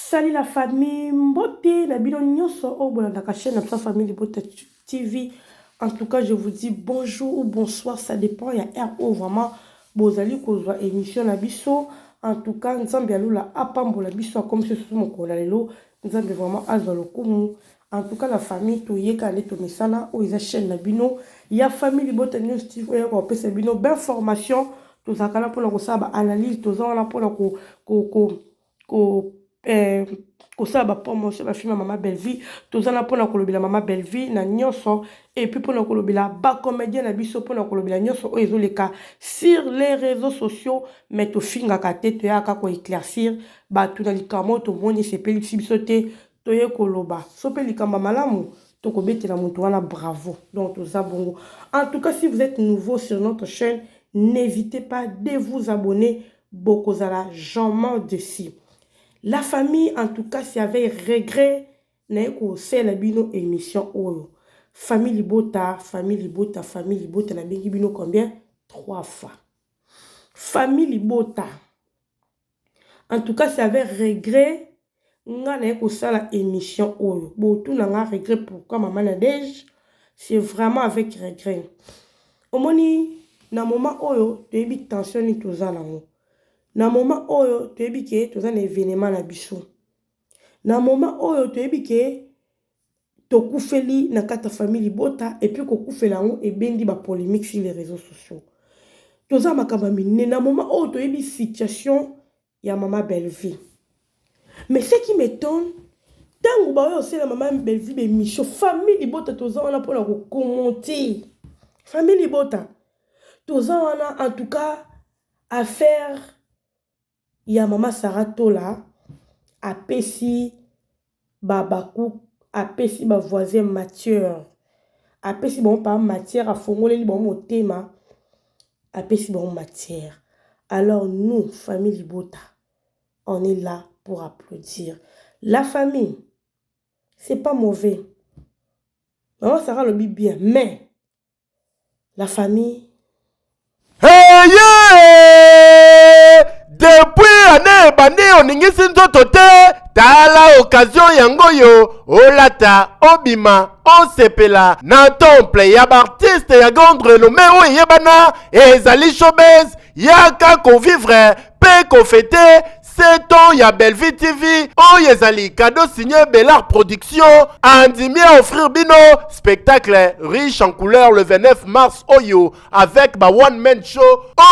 Salut la famille, mbote, la bino nyonso, oh bon, la chaîne, la famille Libota TV. En tout cas, je vous dis bonjour ou bonsoir, ça dépend. Il y a un où vraiment, bozali kozwa émission la biso. En tout cas, nous sommes bien là, apambo la biso, comme ce sont mon kolalelo. Nous sommes vraiment azalokumu. En tout cas, la famille, tout y est calé, tout mesana, ou ils chaîne la bino. Il y a famille Libota News TV, on peut se bino, ben formation, tout ça, pour la analyse, tout ça, pour la kosala ba promotion ba film Mama Belle-Vie tozana pona kolobela Mama Belle-Vie na nyonso et puis pona kolobela ba comédien na biso pona kolobela nyonso o ezoleka sur les réseaux sociaux mais to finga ka tete ya ka ko éclaircir ba tuna likamo to moni sepeli biso te to ye koloba sope likamba malamu to ko betela mutu wana bravo donc toza bongo. En tout cas, si vous êtes nouveau sur notre chaîne, n'hésitez pas de vous abonner. Bokozala jamais dessus. La famille, en tout cas, s'il y avait regret, c'est la bino émission Oyo. Famille Libota, famille Libota, famille Libota, la bino combien? 3 fois. Famille Libota. En tout cas, s'il y avait regret, c'est la émission Oyo. Bon, tout n'a regret pourquoi maman Nadège, c'est vraiment avec regret. Au moni, na moment Oyo, tu as tension ni tout ça là. Na moment oyo tu ebi ke toza na événement na biso. Na moment oyo tu ebi ke to kufeli na kata famille Libota et puis ko kufela ngo e bendi ba polémique sur les réseaux sociaux. Toza makamba mine na moment oyo tu ebi situation ya Mama Belle-Vie. Mais ce qui m'étonne, tango ba oyo c'est la Mama Belle-Vie be micho famille Libota toza wana pour la commenter. Famille Libota toza wana en tout cas affaire ya Mama Sarah Tola apesi babakou apesi ba voisin matière apesi bon pas matière a fongoleli bon motema apesi bon matière. Alors nous famille Libota on est là pour applaudir. La famille c'est pas mauvais, Mama Sarah le dit bien, mais la famille hey yeah! Depuis année bandi oningisi nzoto te tala occasion yango yo olata obima osepela na temple ya artiste ya grande renommée oyo yebana ezali showbiz yaka konvivre pe kofete 7 ans ya Belle-Vie TV oyo ezali cadeau signé Bellard Production andimi à offrir bino spectacle riche en couleurs le 29 mars oyo avec ba one man show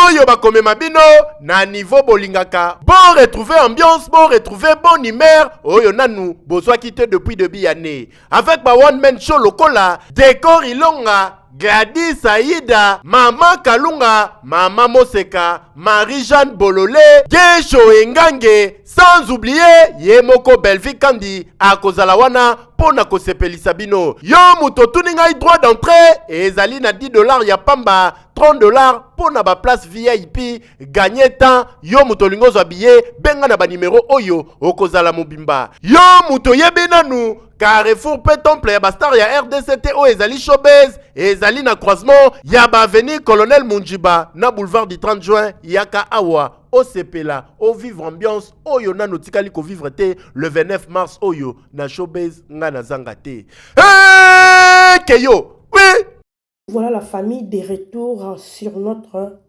oyo bakomema bino na niveau bolingaka bon retrouver ambiance bon retrouver bon humeur oyo nanu bozwa quitté depuis début année avec ba one man show lokola décor ilonga Gladys Aïda, Maman Kalunga, Maman Moseka, Marie-Jeanne Bololé, Gesho Engange, sans oublier Yemoko Belle-Vie Kandi, Akozalawana, Pona Kosepelisa bino. Yo muto tuninga droit d'entrée, et ezali na $10 ya pamba, $30 pona ba place VIP, gagner temps, yo muto lingo zwa billet, benga na ba numéro oyo, okozala mobimba. Yo muto yebenanu, Carrefour pe temple ya bastar ya RDCT o ezali showbiz ezali na croisement ya ba avenue Colonel Munjiba na boulevard du 30 juin yaka awa o sepela o vivre ambiance oyo nano tikali ko vivre te le 29 mars oyo na showbiz nga na zanga te keyo oui. Voilà la famille des retours sur notre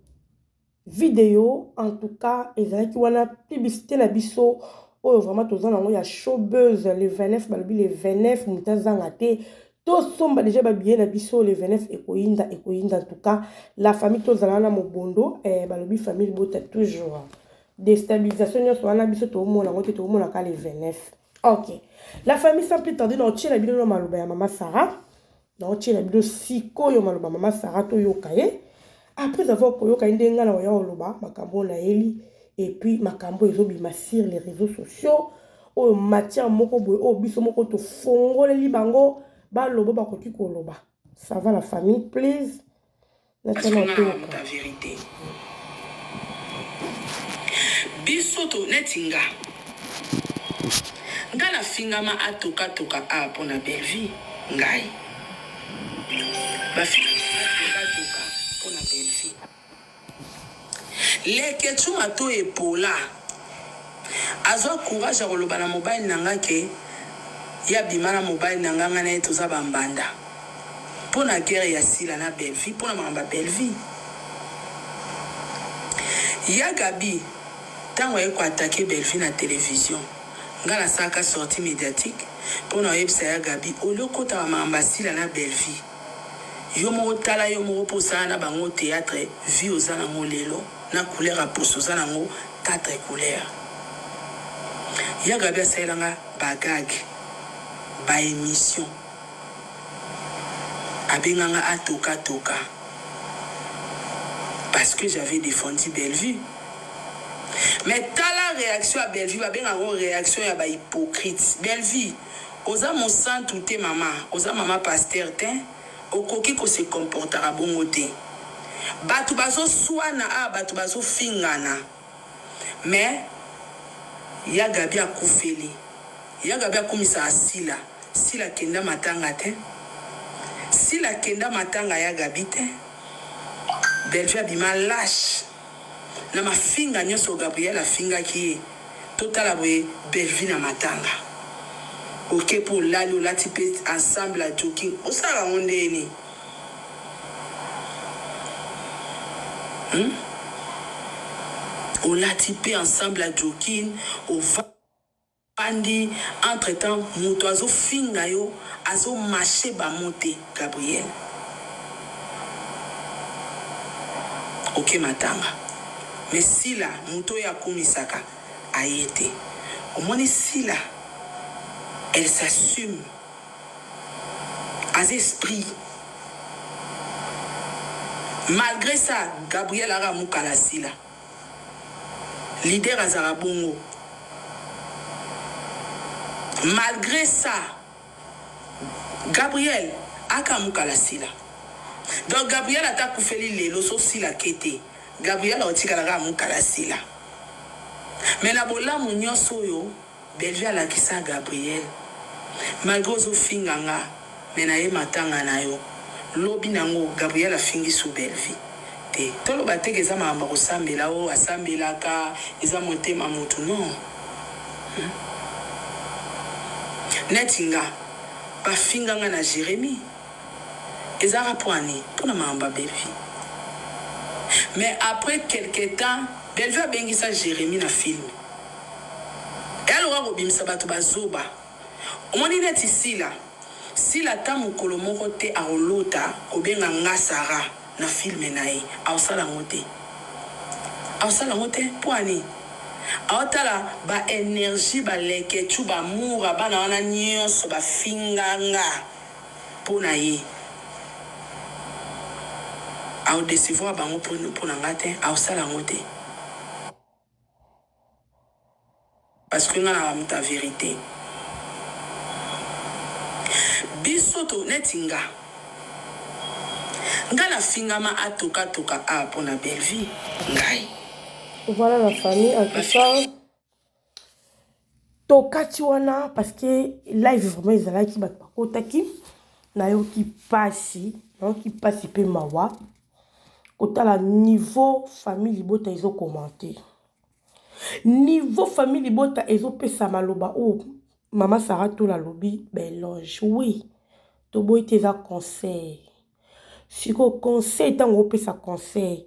vidéo. En tout cas, ezali ki wana publicité na biso oyo vraiment tozan nango ya showbiz le 29 balobi le 29 mutazanga te to somba déjà ba bien na biso le 29 ekoyinda en tout cas la famille tozala na mobondo balobi famille Libota toujours déstabilisation nyonso wana biso to mona ngote to mona ka le 29. OK, la famille sans plus tarder na otchela bino na maloba ya Mama Sarah na otchela bino sikoyo maloba Mama Sarah to yokaye après avoir koyoka ndenga na ya oloba makambo na eli. Et puis, makambo ezobima sur les réseaux sociaux. O matière moko boy, o biso moko to fongole libango, ba lobo ba koki koloba. Ça va la famille, please. Parce qu'on a ta vérité. Biso to netinga. Ngala fingama atoka toka a pour la Belle-Vie, ngai. Ba fingama atoka toka pour la Belle-Vie. Les questions à toi et pour là. azwa courage ya koloba na mobile na nga ke ya bima na mobile na nga na ye toza bambanda mpo na guerre ya sila na Belleville mpo na makambo ya Belleville. Ya Gabi ntango aye koatake Belleville na télévision nga nasalaka sortie médiatique mpo na oyebisa ya Gabi olio kota bamakambo ya sila na Belleville yo moko tala yo moko mpo osala na bango théâtre vie oza nango lelo na couleur ya poso oza nango 4 couleur. Ya Gabi asalelanga bagage baémission abenganga atoka parce que j'avais défendu Belleville. Mais tala réaction à Belleville babenganga réaction ya bahypocrite. Belleville oza mosantu te mama oza mama pasteur te okoki kose comportera bongo te bato bazoswana a bato bazofingana mais ya Gabi akufeli ya Gabi akumisa asila sila kenda matanga te sila kenda matanga ya Gabi te Belleville abima lâche na mafinga nyonso Gabriel afingaki ye totala boye Belleville na matanga ok pour lali olati pe ensemble à joking osala ngo ndeni olati pe ensemble à joking ovandi entre temps moto azofinga yo azomarche bamote Gabriel ok matanga mais sila moto oyo akumisaka aye te omoni sila elle s'assume as esprit. Malgré ça, Gabriel a ramukala sila. Leader azara bongo. Malgré ça, Gabriel a kamukala sila. Donc Gabriel a takufeli lelo so sila kete. Gabriel a otikala ramukala sila. Mais la bola munyoso yo, Belleville a kisa Gabriel. Malgré ozo finganga menaye matanga na yo lobi nango Gabriel a fingi sous Belleville te tolo bateke eza maamba kosambela o asambelaka eza motema mutu non netinga bafinganga na Jérémie eza rapwani pona maamba Belleville. Mais après quelque temps Belleville a bengisa Jérémie na film et alors robimisa bato bazoba omoni neti sila ta mokolo moko te aolota kobenga nga Sara na filme na ye aosala ngo te poani aotala ba énergie baleketu bamoura bana wana nyonso bafinganga mpo na ye aodecevoir bango mpo na nga te aosala ngo te parce que nga na bamuta vérité bisoto netinga nga na fingama atoka a pour na Belleville ngai. Voilà la famille en tout ça tokati wana parce que live vraiment ezalaki bato bakotaki nayoki pasi pe mawa kotala niveau famille libota ezo commenter niveau famille libota ezo pesa maloba o Maman Sarah tout la lobby beloge oui to boy te za conseil si ko conseil tango pe sa conseil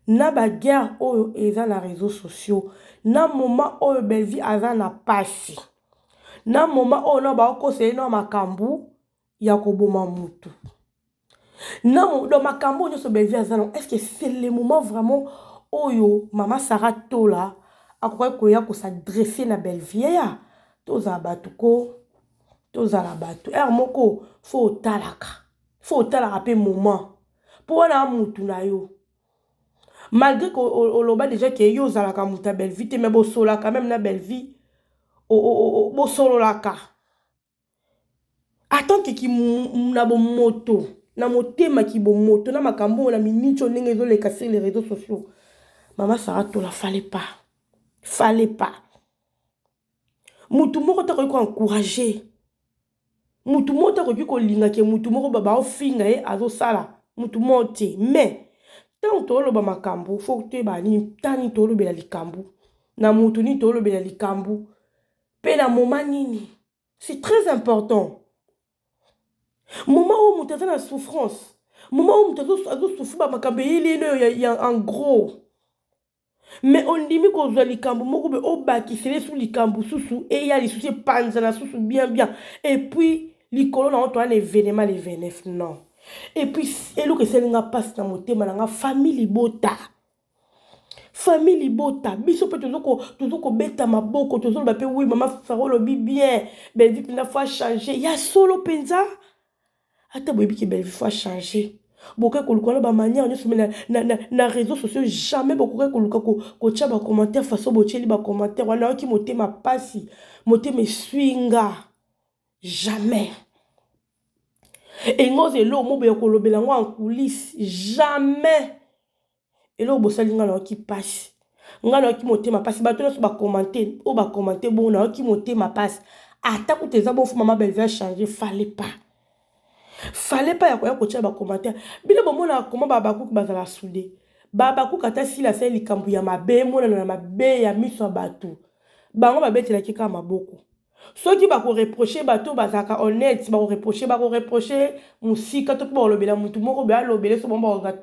na ba guerre oyo eza na réseaux sociaux na moment oyo Belleville aza na pasi na moment oyo na ba conseil na makambu ya koboma mutu non dans makambu nyo so Belleville aza non est-ce que c'est le moment vraiment oyo Maman Sarah tola akoka ko ya ko s'adresser na Belleville ya toza batuko toza la batu moko faut talaka pe moment pour na mutu na yo malgré que oloba déjà que yo zalaka muta Belleville mais bo sola quand même na Belleville bo solo laka attends ki na bo moto na motema ki bo moto na makambo na minicho ndenge zo les casser les réseaux sociaux Maman Sarah to la fallait pas mutu moko ta ko encourager mutu moko ta ko linga ke mutu moko baba ofinga e azo sala mutu mote mais tant to lo ba makambo faut te ba ni tani to lo bela likambo na mutu ni tolobela likambo pe na moment nini. C'est très important. Moment où mutu aza na souffrance, moment où mutu azosouffrir bamakambo eyeli ya en gros. Mais on dit que vous avez au bakisele sous les cambous sous et il y a les soucis panzana sous bien bien et puis les colons ont un événement les 29 non et puis et le que c'est n'a passe dans mon thème dans famille bota biso peut toujours ko beta maboko toujours ba pe oui maman farolo bi bien belle vie na fois changer il y a solo penza ata boyebi que belle vie fois changer. Boka koluka ba manière na réseaux sociaux jamais boka koluka ko tia ba commentaire façon botieli ba commentaire wana ki motema pasi motema swinga jamais et ngoze lo mo be kolobela ngo en coulisses jamais et lo bosali nga na ki pasi nga na ki motema pasi ba to so ba commenter o ba commenter bon na ki motema pasi ata ku teza bo fu mama belle va changer fallait pas ya kotia ba commentaire bino bomona comment babaku bazala soudé babaku kata si la sel likambu ya mabe mona na mabe ya miso bato bango babetela kika maboko soki ba ko reprocher bato bazaka honnête ba ko reprocher musika to ko lobela mutu moko be alobele so bomba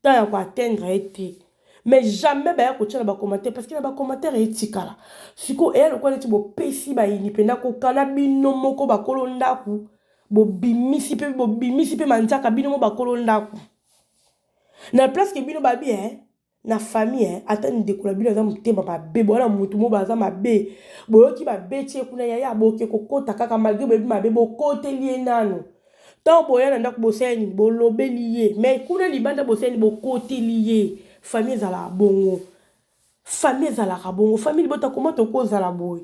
ta ya ko atteindre été mais jamais ba ya kotia ba commentaire parce que na ba commentaire etikala siko e lokwa neti bo pesi ba ini pena ko kana bino moko ba kolondaku bimisi pe manzaka bino mo bakolo ndako na place que bino babi na famille atani dekola bino za mutema mabe bona mutu mo baza mabe boyoki babe tie kuna ya boke kokota kaka malgré bebi mabe bokote lié nano tant boya na ndako boseni bolobeli ye mais kuna libanda boseni bokote lié famille za la bongo famille bota comment to koza la boy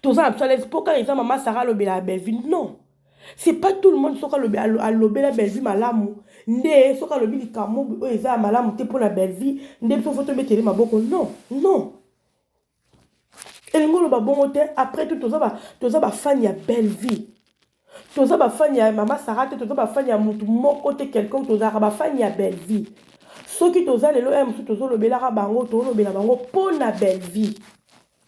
toza absolument poka eza mama Sarah lobela belle non. C'est pas tout le monde qui a lobé la belle vie malamu. Ne soka lobi likamo eza malamu te pour la belle vie. Ne faut te mettre ma boko non. Et ngolo ba bongo te après tout toza ba fan ya belle vie. Toza ba fan ya mama Sarah te toza ba fan ya mutu moko te quelqu'un toza ba fan ya belle vie. Soki toza lelo em toza lobela ka bango to lobela bango pour la belle vie.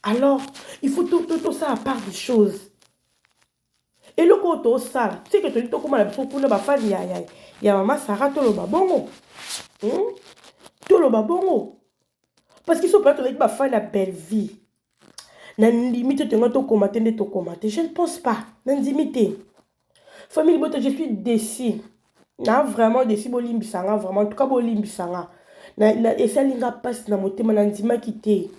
Alors, il faut tout ça à part des choses. Et le côté ça, c'est que tu dis comment la personne pour ne pas faire ya maman Sarah to lo babongo. To lo babongo. Parce qu'ils sont pas avec ma faire la belle vie. Nan limite te ngato commenter, je ne pense pas. Nan limite. Famille bote je suis déçue. Na vraiment déçue bolimbi sanga vraiment en tout cas bolimbi sanga. Na esa linga passe na motema na ndima kité.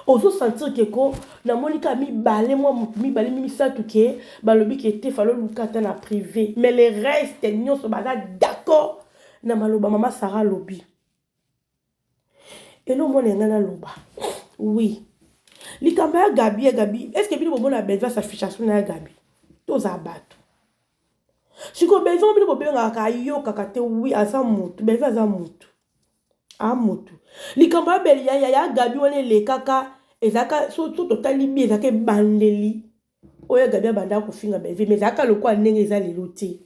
Ozo sentir que ko na monika mi balé mi satu ke balobi ki était fallo lukata na privé mais les restes nyonso baza d'accord na maloba mama Sarah lobi et non mon ngana loba oui likamba ya Gabi est-ce que bino bomona belle va s'affichation na Gabi toza bato siko bezo bino bobenga ka yo kakate oui asa mutu belle va za mutu amutu likamba belle ya Gabi wane le kaka ezaka so total libi ezaka bandeli oya Gabi banda ko finga belle mais ezaka lokwa ndenge eza leloté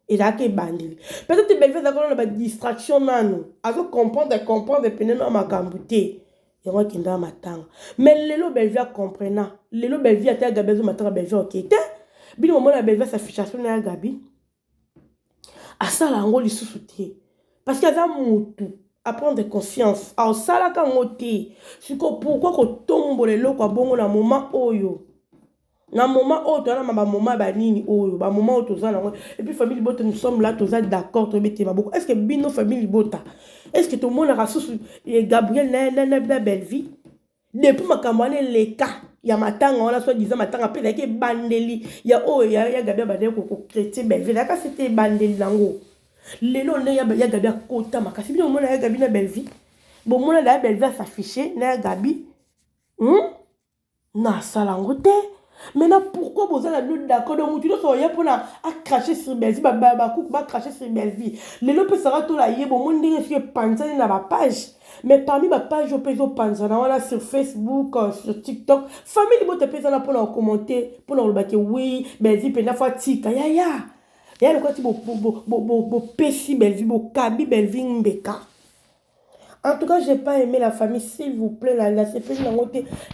ezaka bandeli peut-être belle ezaka na ba distraction nano azo comprendre peneno makambuté yango kinda matanga mais lelo belle via comprenant lelo belle via ta Gabi zo matanga belle OK te bino mona belle s'affichation na Gabi asala ngo lisusu te parce que aza mutu à prendre conscience au sala ka ngoti siko pourquoi ko tombole loko bongo na moment oyo na moment oyo to na ba moment ba nini oyo ba moment oyo toza na et puis famille bota nous sommes là toza d'accord to bete maboko est-ce que bino famille bota est-ce que tout le monde a rassou Gabriel na belle vie depuis makamane les cas ya matanga on a soit disant matanga pe la ke bandeli ya oyo ya Gabriel ba ko chrétien belle vie là ka c'était bandeli lango lelo ne ya Gabi akota makasi bino mona ya Gabi na belle vie bon mona la belle vie s'afficher na Gabi na salango te maintenant pourquoi vous avez le d'accord de mutu so ya pona a cracher sur belle vie ba cracher sur belle vie lelo pe sera to la ye bon mon ndenge sur panzani na ba page mais parmi ma page au peso panzana voilà sur Facebook sur TikTok famille bote pesa na pona commenter pona le baki oui belle vie pena fois tika ya et le côté bo pesi belle vie bo kabi belle vie mbeka En tout cas, j'ai pas aimé la famille, s'il vous plaît. La CPJ,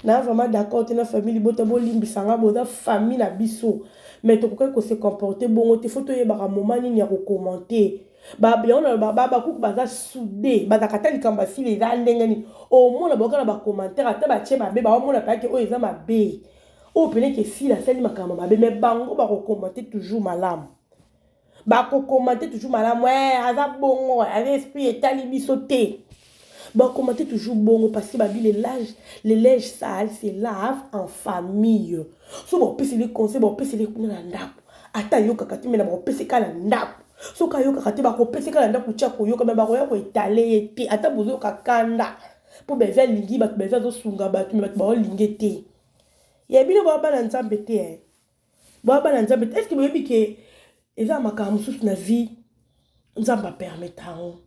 n'a vraiment d'accord, la famille, botabo limbi sanga, boda famille na biso. Mais tu peux se comporter bon, tu faut te y avoir un moment ni à commenter. Ba bien on ba ku baza soudé, ba kata likamba si les andengani. Au moins na boka na ba commentaire ata ba che ba be ba au moins na pa ke o eza ma be. O pene ke si la sali makama ba be mais bango ba commenter toujours malam. Ba commenter toujours malam, ouais, aza bongo, avec esprit et talibi sauté. Bon, commentez toujours bon parce que les linges sales se lavent en famille. So bon, pese les conseils, bon, pese les kuna ndap. Ata yo kakati mena bon, pese kala ndap. So ka yo kakati ba ko pese kala ndap kucha ko yo ka ba ko ya ko étaler te. Ata bozo kakanda. Pour bever lingi ba bever zo sunga ba tu ba ba lingete. Ya bino ba ba na nzambe te eh. Ba ba na nzambe. Est-ce que vous avez que eza makambo susu na vie nzamba permettant.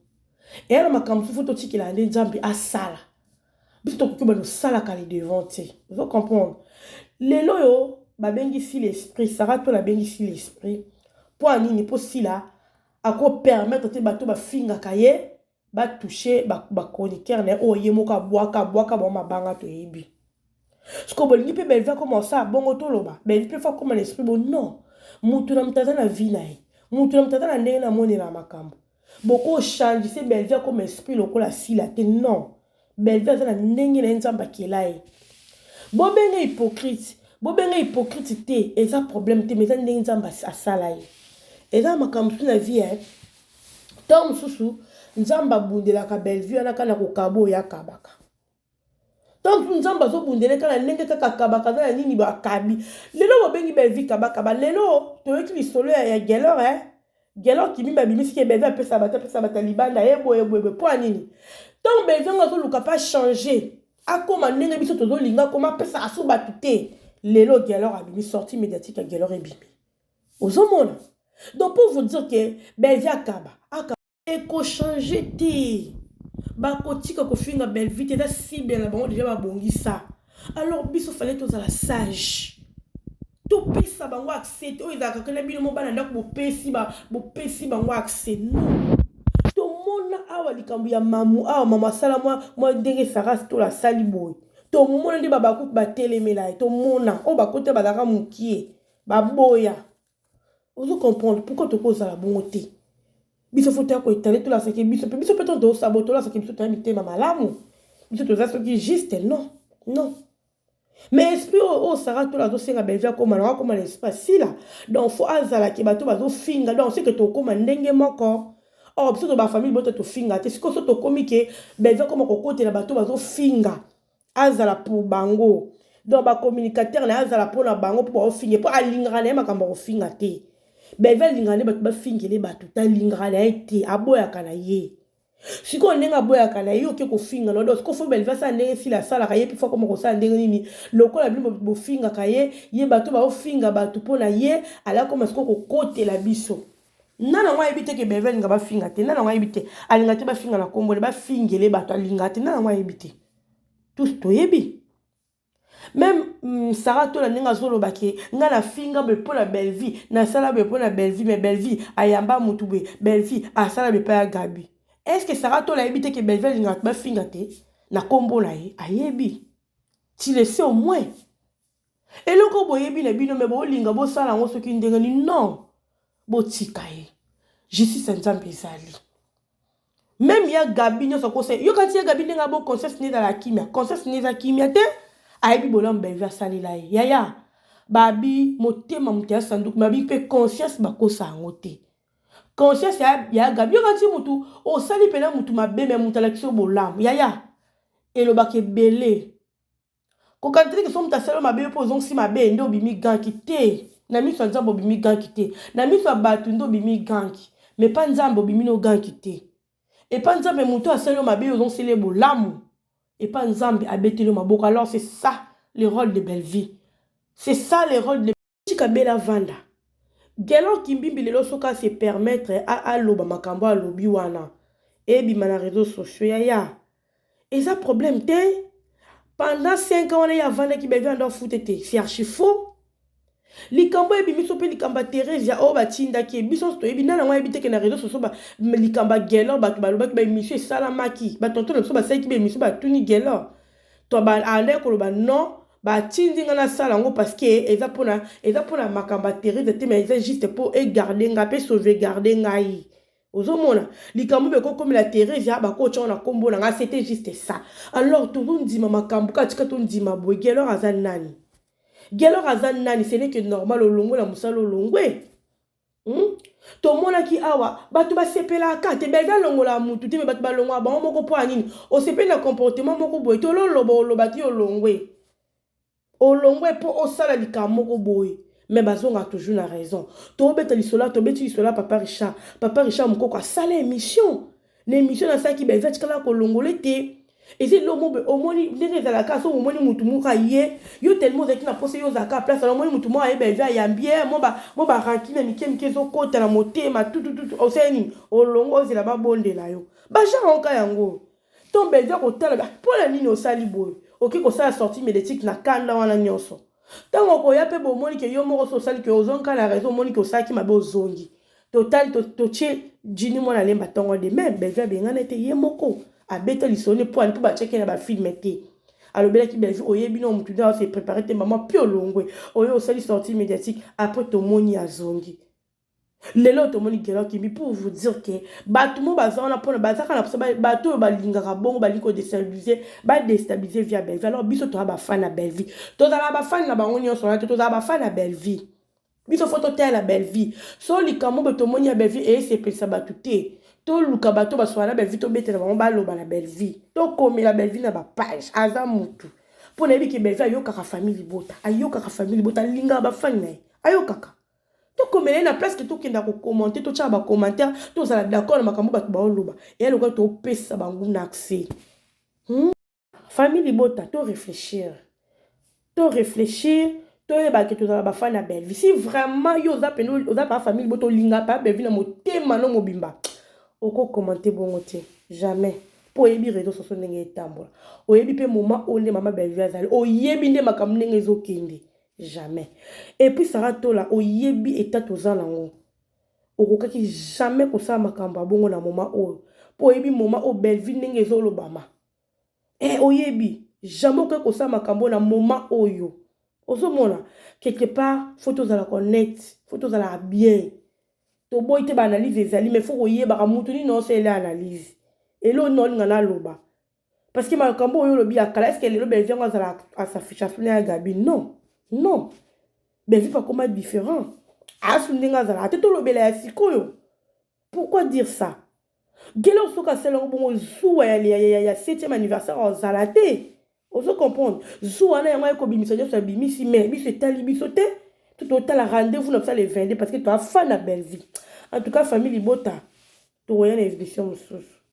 Et alors, ma campagne, faut aussi qu'il a des jambes à sala. Bis to kuba no sala kali devant te. Vous comprendre. Les loyo, ba bengi si l'esprit, ça va to la bengi si l'esprit. Pour anini pour si là, à quoi permettre te bato ba finga kaye, ba toucher ba chroniqueur ne o yemo ka boa ka bon ma banga to yibi. Ce que bon ni pe belva comme ça, bon otoloba. Ben peut faire comme l'esprit bon non. Mutu na mtaza na vie na ye. Mutu na mtaza na ndenge na moni na makambo. Beaucoup changent, c'est Belvia comme esprit local la si la te non. Belvia c'est la nengi na nzamba kelai. Bo benga hypocrite te, et ça problème te, mais ça nengi nzamba asalaye. Et ça makamsu na vie hein. Tom susu nzamba bundela ka Belvia na kana ko kabo ya kabaka. Tom nzamba zo bundela kana nengi kaka kabaka na nini ba kabi. Lelo bo bengi Belvia kabaka ba lelo to eki lisolo ya gelor hein. Gelo qui m'a bimisi qui bébé peu ça bata libanda ebo po anini donc bébé nga zo luka pas changer a comment ndenge biso to zo linga comment pesa aso batute lelo gelo a bimi sorti médiatique a gelo ebimi ozomona donc pour vous dire que bébé akaba eko changer ti ba kotika ko finga belle vite da si bien la bon déjà ba bongisa alors biso fallait tous à la sage. Tout pesa bango accès to ezaka kele bino mo bana ndako bo pesi bango accès non to mona awa likambu ya mamu awa mama sala moi ndenge saras to la sali boy to mona ndi baba ku ba telemela to mona o ba kote bazaka mukie ba boya ozo comprendre pourquoi to cause la bonté biso faut ta ko étaler to la seke biso peut to saboto la seke biso to mité mama lamu biso to za ce qui juste non. Mais esprit au Sarah tout la dossier belgia comme l'espace si là donc faut azala ki bato bazo finga donc c'est que to comme ndenge moko oh biso to ba famille boto to finga te siko so to komi ke belgia comme ko côté la bato bazo finga azala pour bango donc ba communicateur na azala pour na bango pour finga pour alingana na makambo ko finga te belgia lingana bato ba fingele bato ta lingana ete aboya kana ye. Si on n'est pas boya kana yo ke ko finga no dos ko fo belva sa ndenge si la sala kaye pifo comme ko sa ndenge nini loko la bimbo bo finga kaye ye bato ba finga bato pona ye ala comme est-ce ko côté la biso nana wa ebite ke belva nga ba finga te nana wa ebite alinga te ba finga na kombo le ba fingele bato alinga te nana wa ebite tous to yebi même Sarah to la ninga zolo bake nga na finga be pona belle vie na sala be pona belle vie mais belle vie ayamba mutube belle vie a sala be pa gabi. Est-ce que Sarah to la ebite que Belvel n'a pas fingate na kombo la ye ayebi tu le sais au moins et le ko boyebi na bino me bo linga bo sala ngo soki ndenge ni non bo tikaye je suis nzambe ezali même ya gabi nyo so ko se yo kanti ya gabi ndenga bo conscience ni dans la kimia conscience ni za kimia te ayebi bolam Belvel sali la ye ya babi motema mutia sanduku babi pe conscience ba ko sa ngote. Conscience ya gabi yo kanti mutu o sali pena mutu mabe me mutu la kiso bolam ya et le baké belé ko kanti ke so mutu sala mabe po zon si mabe ndo bimi ganki te na mi so nzambo bimi ganki te na mi so batu ndo bimi ganki mais pas nzambo bimi no ganki te et pas nzambe mutu asala mabe zon si le bolam et pas nzambe abetelo maboko. Alors c'est ça le rôle de belle vie, c'est ça le rôle de Chikabela Vanda. Gelo kimbimbi lelo soka se permettre à loba makambo à lobi wana et bima na réseaux sociaux ya et ça problème te pendant 5 ans on est avant qui bevait en foot était c'est archi faux likambo ebimiso mpe likamba Thérèse ya oyo batindaki biso toyebi nana ngo yebi teke na réseau sociaux likamba Gelor bato balobaki baémission esalamaki batonto na biso basalaki baémission batuni Gelor to baande koloba non batindi nga na sala yango parce que eza mpona makamba Thérèse te mais eza juste mpo egarde nga mpe sauvegarde ngai ozomona likambo bekokomela Thérèse ya bakotya na kombo na nga c'était juste ça alors tozondima makambo katika tondima boye Gelor aza nani Gelor aza nani ce n'est que normal olongwe la musala olongwe tomonaki awa bato basepelaka te belga longola mutu te me bato balongwa bango moko mpo anini osepeli na comportement moko boye tololoba olobaki olongwe mpo osala likambo moko boye mais bazonga toujours na raison tobeta lisola tobeti lisola papa Richard mokoko asala émission na émission nasalaki belga tikala kolongole te ezi lomo be omoni ndenge ezalaka so omoni mutu moko ye yo tellement ozalaki na pose yo ozalaka place alors omoni mutu moko ayebelvi ayambi mo baranki na mike ezokota na motema tutututu osala nini olongo ozela babondela yo bagenre oka yango to belvi akotala mpona nini osali boye okoki kosala sortie médiatique na kanda wana nyonso ntango okoya mpe bomoni ke yo moko so osali ke ozonga na raison omoni ke osalaki mabe ozongi totali totie jini mwana lemba ntongo de même belvi abengana ete ye moko abeta lisone po ali po bacheke na bafilme te alobelaki belvi oyebi no mutu nde se préparé te mama mpe olongwe oyo osali sortie médiatique après tomoni azongi lelo tomoni Gelor kimbi pour vous dire que bato mo baza wana mpona bazaka na posa bato oyo balingaka bongo balingi kodestabilize via belvi alors biso toza bafani na belvi tozala bafani na bango nyonso wana te tozala bafani na belvi biso fo totala belvi so likambo bo tomoni ya belvi eyesepelisa bato te toluka bato baswala belvi tobetela bango baloba na belvi tokomela belvi na bapage aza mutu mpona yebi ke belvi ayokaka famille libota alingaka bafani na ye ayokaka tokomela ye na place ke tokenda kokommente totyaka bacommentaire tozala d'accord na makambo bato baoloba eya lokola topesa bango na accès famille libota to réfléchir toyebaki tozala bafani na belvi si vraiment yo oza pa famille libota olinga pa belvi na motema no mobimba okokommente bongo te jamais po oyebi réseau sociaux ndenge etambola oyebi mpe moment oyo nde mama belvi azali oyebi nde makambo ndenge ezokende jamais et puis sara tola oyebi eta toza nango okokaki jamais kosala makambo abongo na moment oyo po oyebi moment oyo belvi ndenge ezolobama oyebi jamais okoki kosala makambo na moment oyo ozomona quelque part faut tozala connect faut tozala bien toboyi te baanalyse ezali mais faut koyebaka mutu nini osele analyse elo nolinga naloba parce que makambo oyo olobi akala est ce que lelo belvi yango azala asaficha suna ya gabi non belvi pakoma différent asu ndenge azala ate tolobela ya sikoyo pourquoi dire ça Gelor soki asala yango bongo zuwa ya 7e anniversaire ozala te ozo comprendre zuwa na yango ekobimisa nyonso abimisi mais biso etali biso te totala rendez-vous na biso le 22 parce que toa fan na belvi en tout cas famille libota tokoya na émission mosusu